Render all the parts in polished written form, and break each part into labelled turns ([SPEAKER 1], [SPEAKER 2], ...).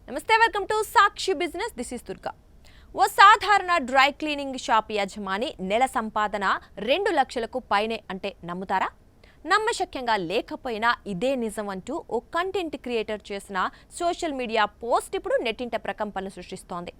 [SPEAKER 1] నమస్తే welcome to Sakshi business this is Durga ఓ సాధారణ డ్రై క్లీనింగ్ షాప్ యజమాని నెల సంపాదన 2 లక్షలకు పైనే అంటే నమ్ముతారా? నమ్మశక్యంగా లేకపోయినా ఇదే నిజం అంటూ ఓ కంటెంట్ క్రియేటర్ చేసిన సోషల్ మీడియా పోస్ట్ ఇప్పుడు నెట్టింట ప్రకంపనలు సృష్టిస్తోంది.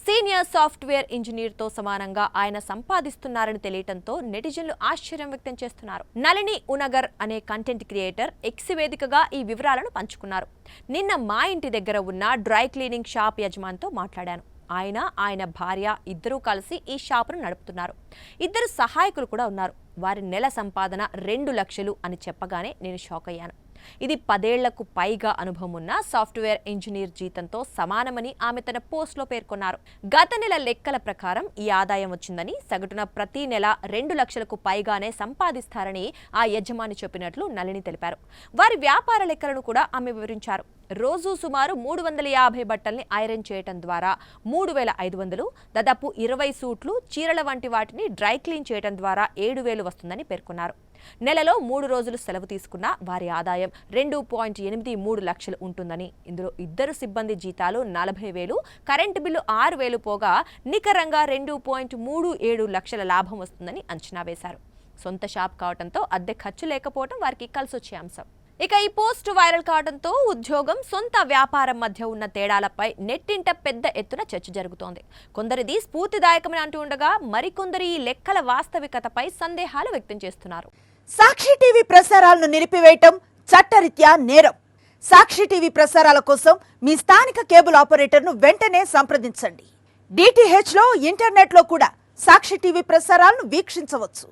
[SPEAKER 1] సీనియర్ సాఫ్ట్వేర్ ఇంజనీర్తో సమానంగా ఆయన సంపాదిస్తున్నారని తెలియటంతో నెటిజన్లు ఆశ్చర్యం వ్యక్తం చేస్తున్నారు. నళిని ఉనగర్ అనే కంటెంట్ క్రియేటర్ ఎక్స్ వేదికగా ఈ వివరాలను పంచుకున్నారు. నిన్న మా ఇంటి దగ్గర ఉన్న డ్రై క్లీనింగ్ షాప్ యజమానితో మాట్లాడాను. ఆయన భార్య ఇద్దరూ కలిసి ఈ షాపును నడుపుతున్నారు. ఇద్దరు సహాయకులు కూడా ఉన్నారు. వారి నెల సంపాదన 2 లక్షలు అని చెప్పగానే నేను షాక్ అయ్యాను. ఇది 10 ఏళ్లకు పైగా అనుభవం ఉన్న సాఫ్ట్వేర్ ఇంజనీర్ జీతంతో సమానమని ఆమె తన పోస్ట్లో పేర్కొన్నారు. గత నెల లెక్కల ప్రకారం ఈ ఆదాయం వచ్చిందని, సగటున ప్రతి నెల 2 లక్షలకు పైగానే సంపాదిస్తారని ఆ యజమాని చెప్పినట్లు నళిని తెలిపారు. వారి వ్యాపార లెక్కలను కూడా ఆమె వివరించారు. రోజు సుమారు 350 బట్టల్ని ఐరన్ చేయటం ద్వారా 3500, దాదాపు 20 సూట్లు, చీరల వంటి వాటిని డ్రై క్లీన్ చేయటం ద్వారా 7000 వస్తుందని పేర్కొన్నారు. నెలలో 3 రోజులు సెలవు తీసుకున్న వారి ఆదాయం 2.83 లక్షలు ఉంటుందని, ఇందులో ఇద్దరు సిబ్బంది జీతాలు 40,000, కరెంటు బిల్లు 6,000 పోగా నికరంగా 2.37 లక్షల లాభం వస్తుందని అంచనా వేశారు. సొంత షాప్ కావడంతో అద్దె ఖర్చు లేకపోవడం వారికి కలిసొచ్చే అంశం. ఇక ఈ పోస్ట్ వైరల్ కావడంతో ఉద్యోగం, సొంత వ్యాపారం మధ్య ఉన్న తేడాలపై నెట్టింట పెద్ద ఎత్తున చర్చ జరుగుతోంది. కొందరిది స్ఫూర్తిదాయకమని అంటూ ఉండగా మరికొందరు ఈ లెక్కల వాస్తవికతపై సందేహాలు వ్యక్తం చేస్తున్నారు.
[SPEAKER 2] సాక్షి టీవీ ప్రసారాలను నిలిపివేయటం చట్టరీత్యా నేరం. సాక్షి టీవీ ప్రసారాల కోసం మీ స్థానిక కేబుల్ ఆపరేటర్ను వెంటనే సంప్రదించండి. DTH లో, ఇంటర్నెట్ లో కూడా సాక్షి టీవీ ప్రసారాలను వీక్షించవచ్చు.